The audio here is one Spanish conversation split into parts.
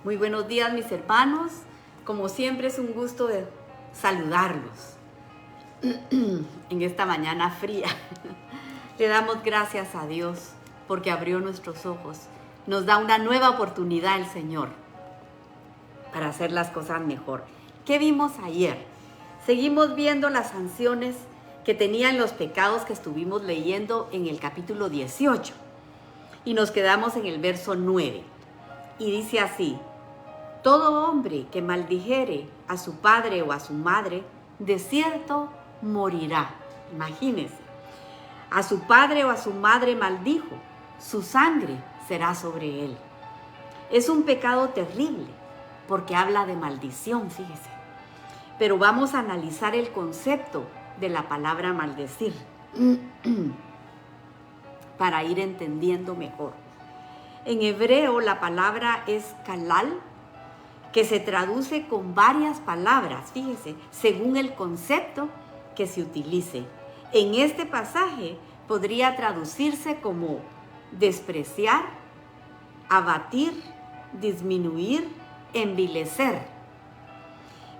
Muy buenos días, mis hermanos. Como siempre es un gusto de saludarlos en esta mañana fría. Le damos gracias a Dios porque abrió nuestros ojos. Nos da una nueva oportunidad el Señor para hacer las cosas mejor. ¿Qué vimos ayer? Seguimos viendo las sanciones que tenían los pecados que estuvimos leyendo en el capítulo 18. Y nos quedamos en el verso 9. Y dice así: todo hombre que maldijere a su padre o a su madre, de cierto morirá. Imagínense, a su padre o a su madre maldijo, su sangre será sobre él. Es un pecado terrible porque habla de maldición, fíjese. Pero vamos a analizar el concepto de la palabra maldecir para ir entendiendo mejor. En hebreo la palabra es kalal, que se traduce con varias palabras, fíjese, según el concepto que se utilice. En este pasaje podría traducirse como despreciar, abatir, disminuir, envilecer.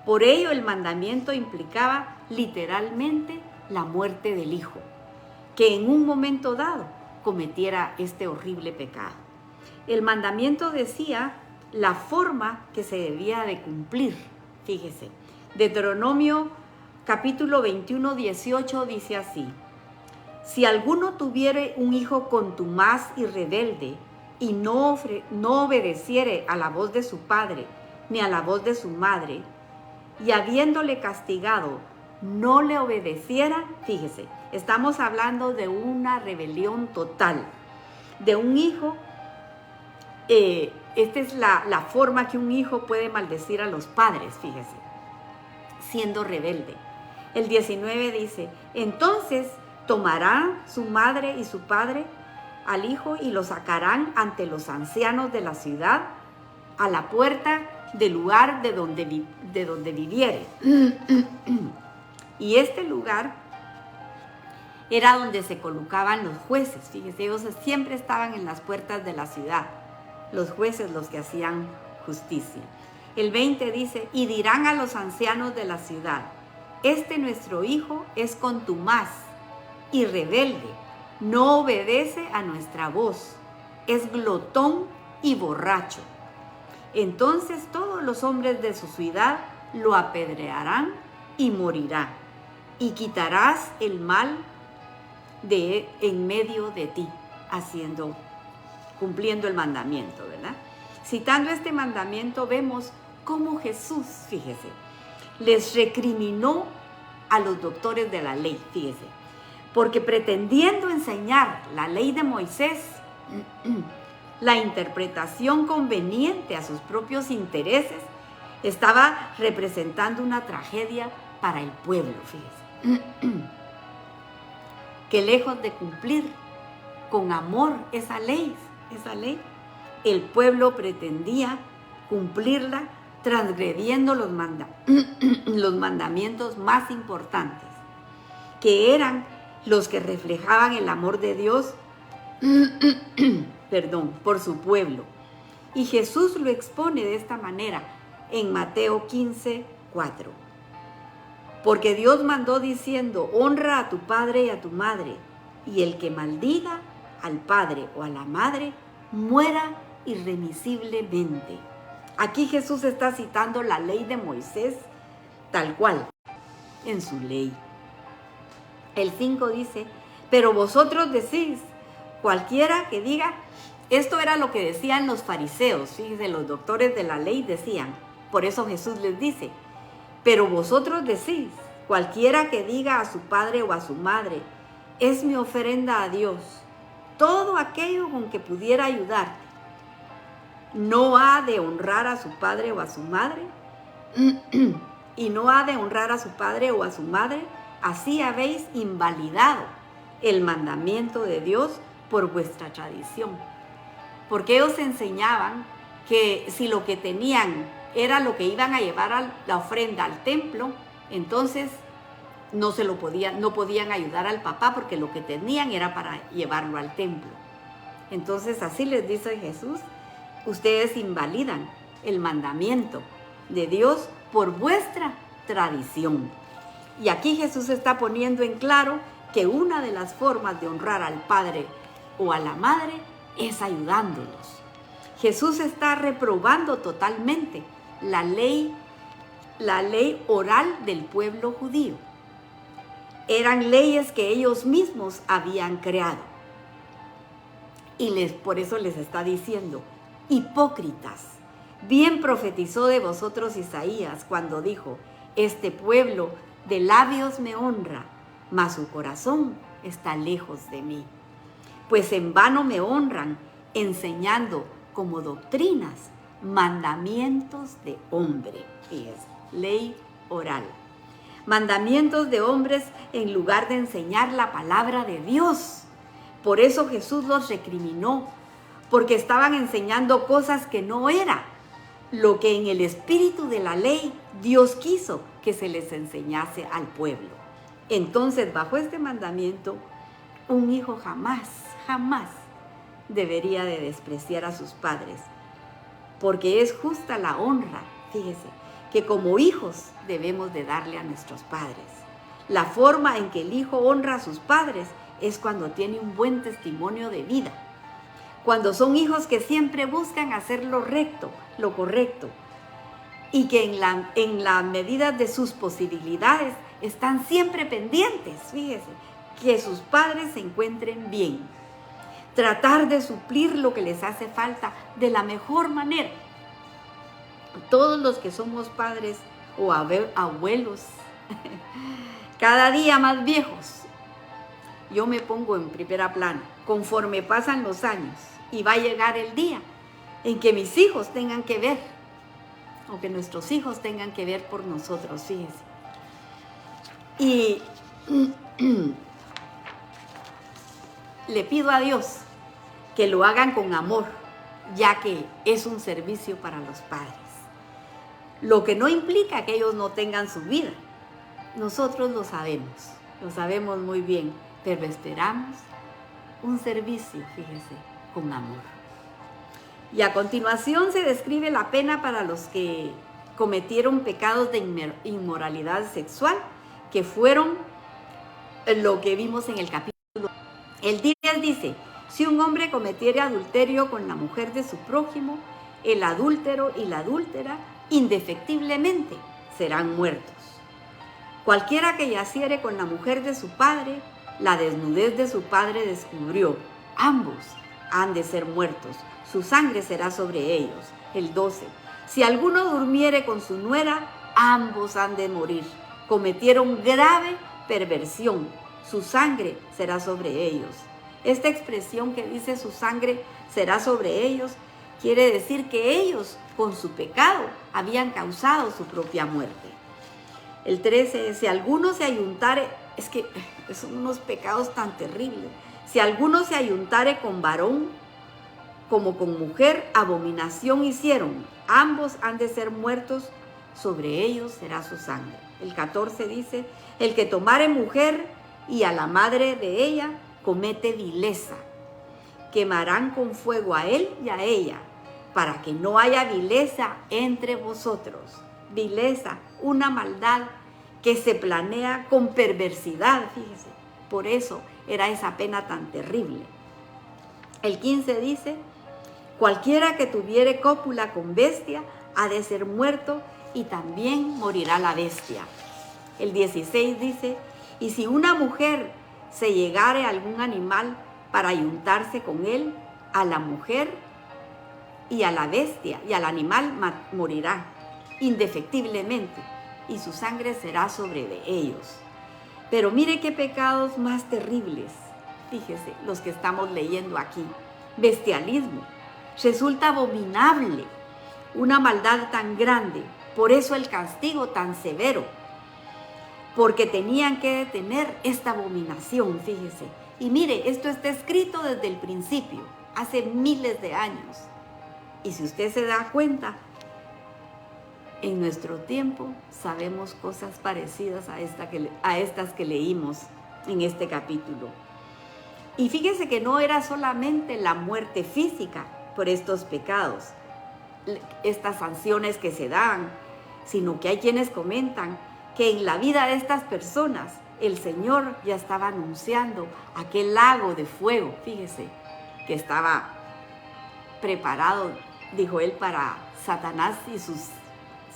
Por ello el mandamiento implicaba literalmente la muerte del hijo, que en un momento dado cometiera este horrible pecado. El mandamiento decía la forma que se debía de cumplir. Fíjese, Deuteronomio capítulo 21, 18 dice así: si alguno tuviere un hijo contumaz y rebelde y no obedeciere a la voz de su padre ni a la voz de su madre, y habiéndole castigado no le obedeciera, fíjese, estamos hablando de una rebelión total, de un hijo. Esta es la forma que un hijo puede maldecir a los padres, fíjese, siendo rebelde. El 19 dice: entonces tomarán su madre y su padre al hijo y lo sacarán ante los ancianos de la ciudad, a la puerta del lugar de donde viviere. Y este lugar era donde se colocaban los jueces, fíjese, ellos siempre estaban en las puertas de la ciudad. Los jueces, los que hacían justicia. El 20 dice: y dirán a los ancianos de la ciudad: este nuestro hijo es contumaz y rebelde, no obedece a nuestra voz, es glotón y borracho. Entonces todos los hombres de su ciudad lo apedrearán y morirá, y quitarás el mal de en medio de ti, cumpliendo el mandamiento, ¿verdad? Citando este mandamiento vemos cómo Jesús, fíjese, les recriminó a los doctores de la ley, fíjese, porque pretendiendo enseñar la ley de Moisés, la interpretación conveniente a sus propios intereses, estaba representando una tragedia para el pueblo, fíjese, que lejos de cumplir con amor esa ley, el pueblo pretendía cumplirla transgrediendo los mandamientos más importantes, que eran los que reflejaban el amor de Dios por su pueblo. Y Jesús lo expone de esta manera en Mateo 15, 4. Porque Dios mandó diciendo: honra a tu padre y a tu madre, y el que maldiga al padre o a la madre muera irremisiblemente. Aquí Jesús está citando la ley de Moisés tal cual, en su ley. El 5 dice: pero vosotros decís, cualquiera que diga, esto era lo que decían los fariseos, fíjense, los doctores de la ley decían, por eso Jesús les dice: pero vosotros decís, cualquiera que diga a su padre o a su madre, es mi ofrenda a Dios, todo aquello con que pudiera ayudarte, ¿no ha de honrar a su padre o a su madre? Y no ha de honrar a su padre o a su madre, así habéis invalidado el mandamiento de Dios por vuestra tradición. Porque ellos enseñaban que si lo que tenían era lo que iban a llevar a la ofrenda al templo, entonces no podían ayudar al papá porque lo que tenían era para llevarlo al templo. Entonces así les dice Jesús: ustedes invalidan el mandamiento de Dios por vuestra tradición. Y aquí Jesús está poniendo en claro que una de las formas de honrar al padre o a la madre es ayudándolos. Jesús está reprobando totalmente la ley oral del pueblo judío. Eran leyes que ellos mismos habían creado. Y por eso les está diciendo, hipócritas, bien profetizó de vosotros Isaías cuando dijo, este pueblo de labios me honra, mas su corazón está lejos de mí. Pues en vano me honran, enseñando como doctrinas mandamientos de hombre. Y es ley oral. Mandamientos de hombres en lugar de enseñar la palabra de Dios. Por eso Jesús los recriminó, porque estaban enseñando cosas que no era lo que en el espíritu de la ley Dios quiso que se les enseñase al pueblo. Entonces, bajo este mandamiento, un hijo jamás debería de despreciar a sus padres, porque es justa la honra, fíjese, que como hijos debemos de darle a nuestros padres. La forma en que el hijo honra a sus padres es cuando tiene un buen testimonio de vida, cuando son hijos que siempre buscan hacer lo recto, lo correcto, y que en la medida de sus posibilidades están siempre pendientes, fíjese, que sus padres se encuentren bien. Tratar de suplir lo que les hace falta de la mejor manera. Todos los que somos padres o abuelos, cada día más viejos, yo me pongo en primera plana, conforme pasan los años, y va a llegar el día en que mis hijos tengan que ver, o que nuestros hijos tengan que ver por nosotros, fíjense. Y le pido a Dios que lo hagan con amor, ya que es un servicio para los padres. Lo que no implica que ellos no tengan su vida. Nosotros lo sabemos muy bien, pero esperamos un servicio, fíjese, con amor. Y a continuación se describe la pena para los que cometieron pecados de inmoralidad sexual, que fueron lo que vimos en el capítulo. El 10 dice, si un hombre cometiere adulterio con la mujer de su prójimo, el adúltero y la adúltera indefectiblemente serán muertos. Cualquiera que yaciere con la mujer de su padre, la desnudez de su padre descubrió. Ambos han de ser muertos, su sangre será sobre ellos. El 12. Si alguno durmiere con su nuera, ambos han de morir. Cometieron grave perversión, su sangre será sobre ellos. Esta expresión que dice su sangre será sobre ellos, quiere decir que ellos con su pecado habían causado su propia muerte. El 13, si alguno se ayuntare, es que son unos pecados tan terribles. Si alguno se ayuntare con varón como con mujer, abominación hicieron. Ambos han de ser muertos, sobre ellos será su sangre. El 14 dice, el que tomare mujer y a la madre de ella, comete vileza. Quemarán con fuego a él y a ella, para que no haya vileza entre vosotros. Vileza, una maldad que se planea con perversidad, fíjese. Por eso era esa pena tan terrible. El 15 dice, cualquiera que tuviere cópula con bestia ha de ser muerto y también morirá la bestia. El 16 dice, y si una mujer se llegare a algún animal para ayuntarse con él, a la mujer y a la bestia y al animal morirá indefectiblemente, y su sangre será sobre de ellos. Pero mire qué pecados más terribles, fíjese, los que estamos leyendo aquí. Bestialismo, resulta abominable, una maldad tan grande, por eso el castigo tan severo, porque tenían que detener esta abominación, fíjese. Y mire, esto está escrito desde el principio, hace miles de años. Y si usted se da cuenta, en nuestro tiempo sabemos cosas parecidas a estas que leímos en este capítulo. Y fíjese que no era solamente la muerte física por estos pecados, estas sanciones que se dan, sino que hay quienes comentan que en la vida de estas personas el Señor ya estaba anunciando aquel lago de fuego, fíjese, que estaba preparado, dijo él, para Satanás y sus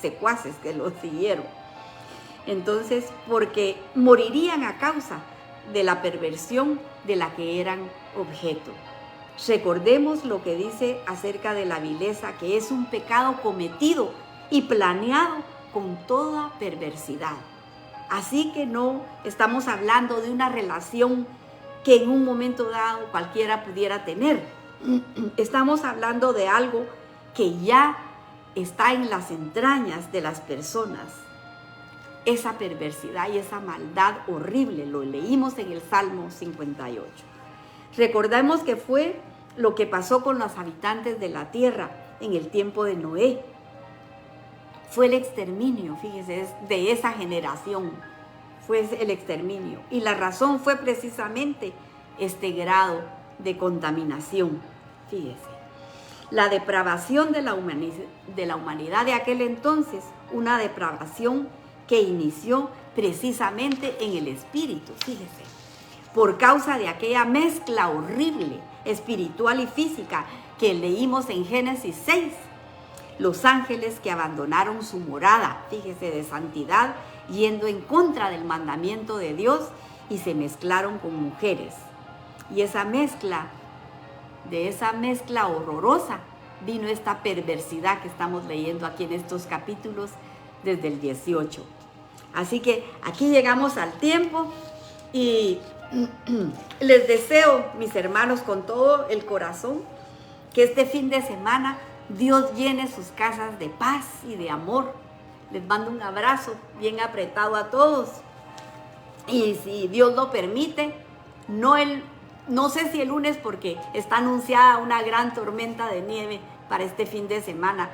secuaces que lo siguieron. Entonces, porque morirían a causa de la perversión de la que eran objeto. Recordemos lo que dice acerca de la vileza, que es un pecado cometido y planeado con toda perversidad. Así que no estamos hablando de una relación que en un momento dado cualquiera pudiera tener. Estamos hablando de algo que ya está en las entrañas de las personas. Esa perversidad y esa maldad horrible, lo leímos en el Salmo 58. Recordemos que fue lo que pasó con los habitantes de la tierra en el tiempo de Noé. Fue el exterminio, fíjese, de esa generación. Fue el exterminio. Y la razón fue precisamente este grado de contaminación. Fíjese. La depravación de la humanidad de aquel entonces, una depravación que inició precisamente en el espíritu, fíjese. Por causa de aquella mezcla horrible, espiritual y física, que leímos en Génesis 6. Los ángeles que abandonaron su morada, fíjese, de santidad, yendo en contra del mandamiento de Dios y se mezclaron con mujeres. Y de esa mezcla horrorosa, vino esta perversidad que estamos leyendo aquí en estos capítulos desde el 18. Así que aquí llegamos al tiempo y les deseo, mis hermanos, con todo el corazón, que este fin de semana Dios llene sus casas de paz y de amor. Les mando un abrazo bien apretado a todos. Y si Dios lo permite, no sé si el lunes, porque está anunciada una gran tormenta de nieve para este fin de semana,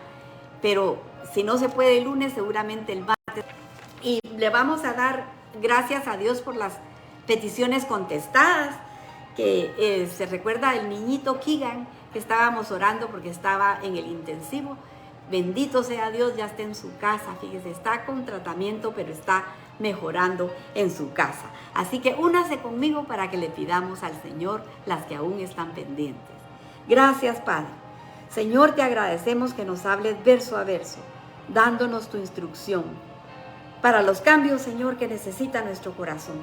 pero si no se puede el lunes, seguramente el martes. Y le vamos a dar gracias a Dios por las peticiones contestadas, que se recuerda del niñito Keegan, que estábamos orando porque estaba en el intensivo. Bendito sea Dios, ya está en su casa, fíjese, está con tratamiento, pero está mejorando en su casa. Así que únase conmigo para que le pidamos al Señor las que aún están pendientes. Gracias, Padre. Señor, te agradecemos que nos hables verso a verso, dándonos tu instrucción para los cambios, Señor, que necesita nuestro corazón.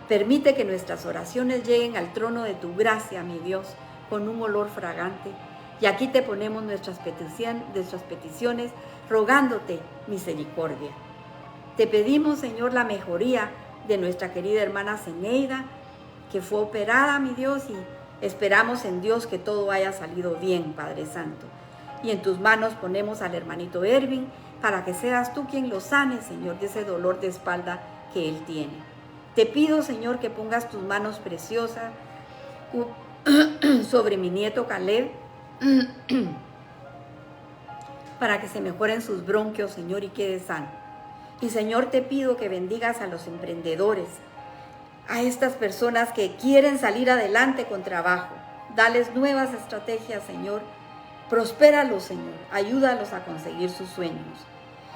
Permite que nuestras oraciones lleguen al trono de tu gracia, mi Dios, con un olor fragante. Y aquí te ponemos nuestras peticiones, rogándote misericordia. Te pedimos, Señor, la mejoría de nuestra querida hermana Zeneida, que fue operada, mi Dios, y esperamos en Dios que todo haya salido bien, Padre Santo. Y en tus manos ponemos al hermanito Ervin, para que seas tú quien lo sane, Señor, de ese dolor de espalda que él tiene. Te pido, Señor, que pongas tus manos preciosas sobre mi nieto Caleb, para que se mejoren sus bronquios, Señor, y quede sano. Y, Señor, te pido que bendigas a los emprendedores, a estas personas que quieren salir adelante con trabajo. Dales nuevas estrategias, Señor. Prospéralos, Señor. Ayúdalos a conseguir sus sueños.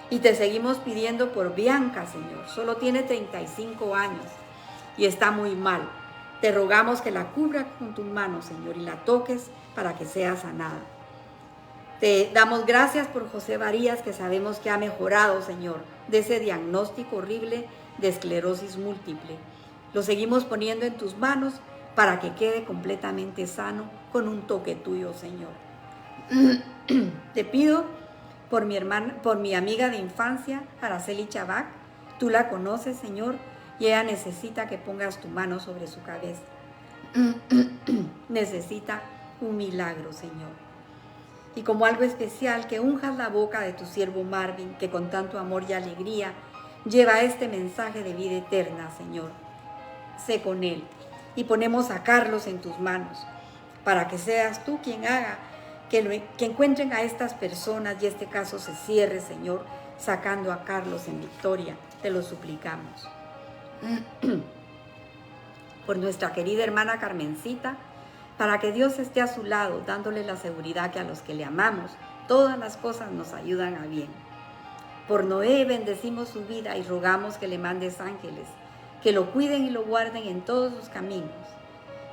Y te seguimos pidiendo por Bianca, Señor. Solo tiene 35 años y está muy mal. Te rogamos que la cubra con tus manos, Señor, y la toques para que sea sanada. Te damos gracias por José Varías, que sabemos que ha mejorado, Señor, de ese diagnóstico horrible de esclerosis múltiple. Lo seguimos poniendo en tus manos para que quede completamente sano con un toque tuyo, Señor. Te pido por mi amiga de infancia, Araceli Chabac. Tú la conoces, Señor, y ella necesita que pongas tu mano sobre su cabeza. Necesita un milagro, Señor. Y como algo especial, que unjas la boca de tu siervo Marvin, que con tanto amor y alegría lleva este mensaje de vida eterna, Señor. Sé con él. Y ponemos a Carlos en tus manos, para que seas tú quien haga que encuentren a estas personas y este caso se cierre, Señor, sacando a Carlos en victoria. Te lo suplicamos. Por nuestra querida hermana Carmencita, para que Dios esté a su lado, dándole la seguridad que a los que le amamos, todas las cosas nos ayudan a bien. Por Noé bendecimos su vida y rogamos que le mandes ángeles, que lo cuiden y lo guarden en todos sus caminos.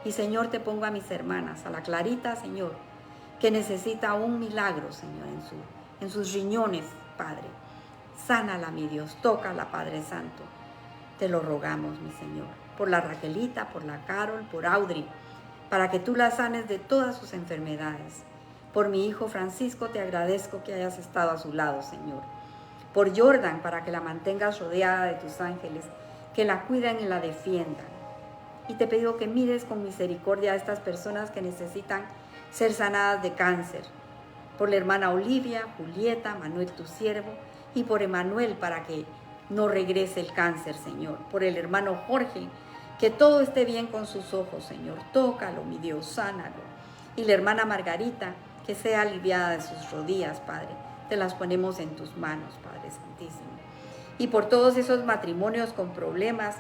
Y Señor, te pongo a mis hermanas, a la Clarita, Señor, que necesita un milagro, Señor, en sus riñones, Padre. Sánala, mi Dios, tócala, Padre Santo. Te lo rogamos, mi Señor, por la Raquelita, por la Carol, por Audrey, para que tú la sanes de todas sus enfermedades. Por mi hijo Francisco, te agradezco que hayas estado a su lado, Señor. Por Jordan, para que la mantengas rodeada de tus ángeles, que la cuiden y la defiendan. Y te pido que mires con misericordia a estas personas que necesitan ser sanadas de cáncer. Por la hermana Olivia, Julieta, Manuel tu siervo, y por Emanuel para que no regrese el cáncer, Señor. Por el hermano Jorge, que todo esté bien con sus ojos, Señor. Tócalo, mi Dios, sánalo. Y la hermana Margarita, que sea aliviada de sus rodillas, Padre. Te las ponemos en tus manos, Padre Santísimo. Y por todos esos matrimonios con problemas,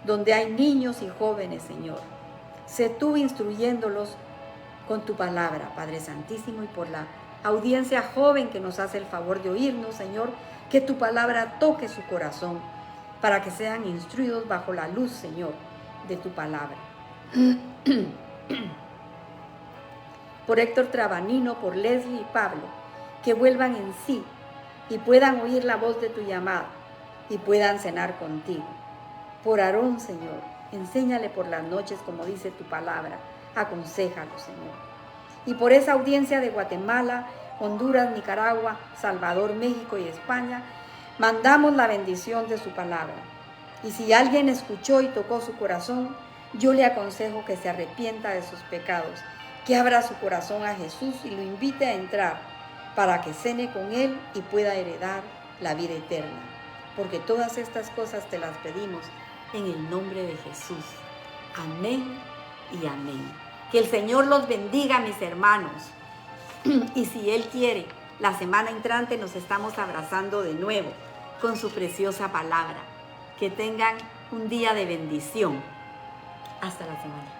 donde hay niños y jóvenes, Señor. Sé tú instruyéndolos con tu palabra, Padre Santísimo, y por la audiencia joven que nos hace el favor de oírnos, Señor, que tu palabra toque su corazón, para que sean instruidos bajo la luz, Señor, de tu palabra. Por Héctor Trabanino, por Leslie y Pablo, que vuelvan en sí y puedan oír la voz de tu llamada y puedan cenar contigo. Por Aarón, Señor, enséñale por las noches como dice tu palabra, aconséjalo, Señor. Y por esa audiencia de Guatemala, Honduras, Nicaragua, Salvador, México y España, mandamos la bendición de su palabra. Y si alguien escuchó y tocó su corazón, yo le aconsejo que se arrepienta de sus pecados, que abra su corazón a Jesús y lo invite a entrar para que cene con Él y pueda heredar la vida eterna. Porque todas estas cosas te las pedimos en el nombre de Jesús. Amén y amén. Que el Señor los bendiga, mis hermanos. Y si Él quiere, la semana entrante nos estamos abrazando de nuevo con su preciosa palabra. Que tengan un día de bendición. Hasta la semana.